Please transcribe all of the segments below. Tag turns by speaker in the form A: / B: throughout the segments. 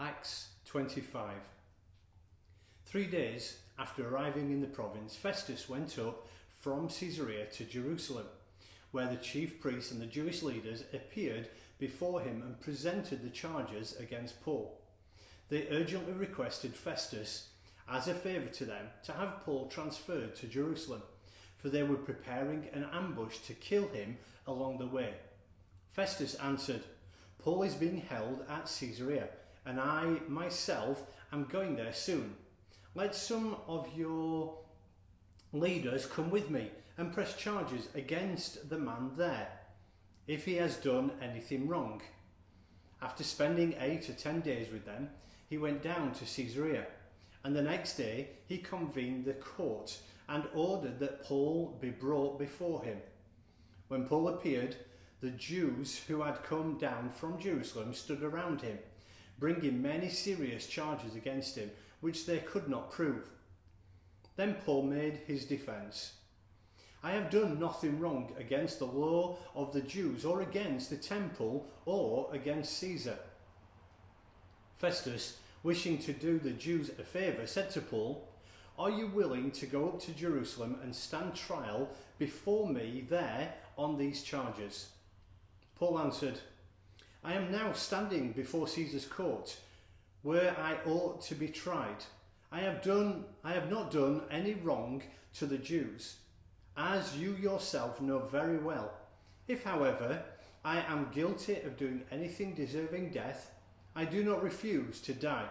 A: Acts 25. 3 days after arriving in the province, Festus went up from Caesarea to Jerusalem, where the chief priests and the Jewish leaders appeared before him and presented the charges against Paul. They urgently requested Festus, as a favour to them, to have Paul transferred to Jerusalem, for they were preparing an ambush to kill him along the way. Festus answered, "Paul is being held at Caesarea, and I myself am going there soon. Let some of your leaders come with me and press charges against the man there, if he has done anything wrong." After spending 8 or 10 days with them, he went down to Caesarea, and the next day he convened the court and ordered that Paul be brought before him. When Paul appeared, the Jews who had come down from Jerusalem stood around him, bringing many serious charges against him, which they could not prove. Then Paul made his defence. "I have done nothing wrong against the law of the Jews, or against the temple, or against Caesar." Festus, wishing to do the Jews a favour, said to Paul, "Are you willing to go up to Jerusalem and stand trial before me there on these charges?" Paul answered, "I am now standing before Caesar's court, where I ought to be tried. I have not done any wrong to the Jews, as you yourself know very well. If, however, I am guilty of doing anything deserving death, I do not refuse to die.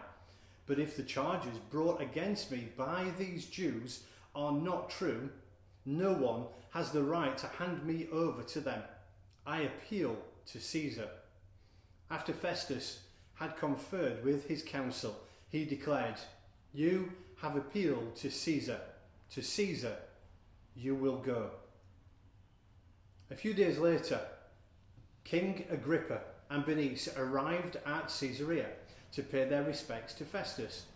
A: But if the charges brought against me by these Jews are not true, no one has the right to hand me over to them. I appeal to Caesar." After Festus had conferred with his council, he declared, "You have appealed to Caesar. To Caesar you will go." A few days later, King Agrippa and Bernice arrived at Caesarea to pay their respects to Festus.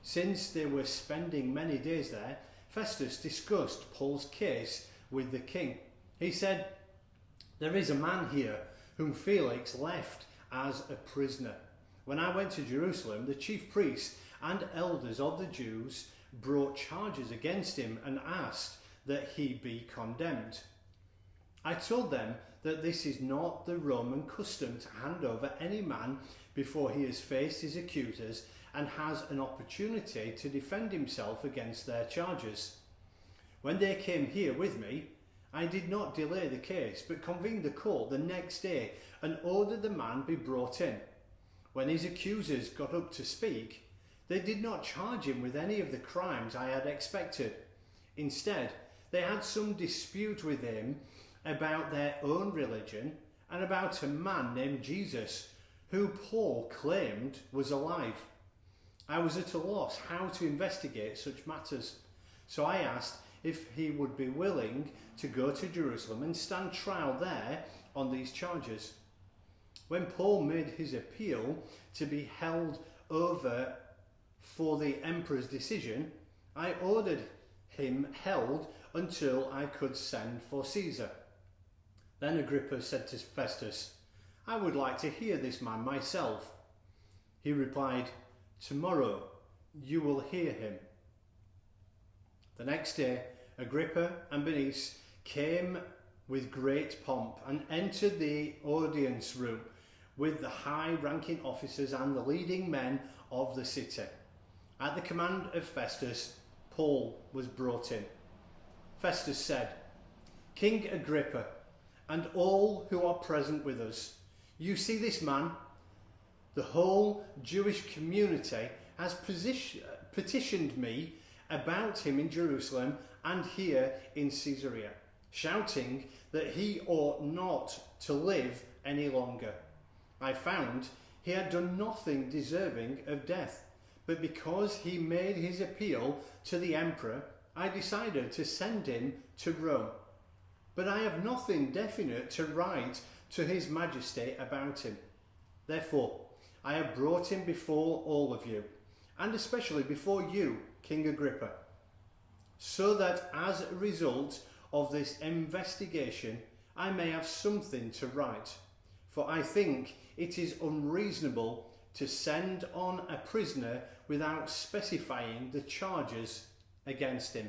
A: Since they were spending many days there, Festus discussed Paul's case with the king. He said, "There is a man here whom Felix left as a prisoner. When I went to Jerusalem, the chief priests and elders of the Jews brought charges against him and asked that he be condemned. I told them that this is not the Roman custom to hand over any man before he has faced his accusers and has an opportunity to defend himself against their charges. When they came here with me, I did not delay the case, but convened the court the next day and ordered the man be brought in. When his accusers got up to speak, they did not charge him with any of the crimes I had expected. Instead, they had some dispute with him about their own religion and about a man named Jesus, who Paul claimed was alive. I was at a loss how to investigate such matters, so I asked if he would be willing to go to Jerusalem and stand trial there on these charges. When Paul made his appeal to be held over for the emperor's decision, I ordered him held until I could send for Caesar." Then Agrippa said to Festus, "I would like to hear this man myself." He replied, "Tomorrow you will hear him." The next day, Agrippa and Bernice came with great pomp and entered the audience room with the high-ranking officers and the leading men of the city. At the command of Festus, Paul was brought in. Festus said, "King Agrippa, and all who are present with us, you see this man? The whole Jewish community has petitioned me about him in Jerusalem and here in Caesarea, shouting that he ought not to live any longer. I found he had done nothing deserving of death, but because he made his appeal to the emperor, I decided to send him to Rome. But I have nothing definite to write to His Majesty about him. Therefore, I have brought him before all of you, and especially before you, King Agrippa, so that as a result of this investigation, I may have something to write. For I think it is unreasonable to send on a prisoner without specifying the charges against him.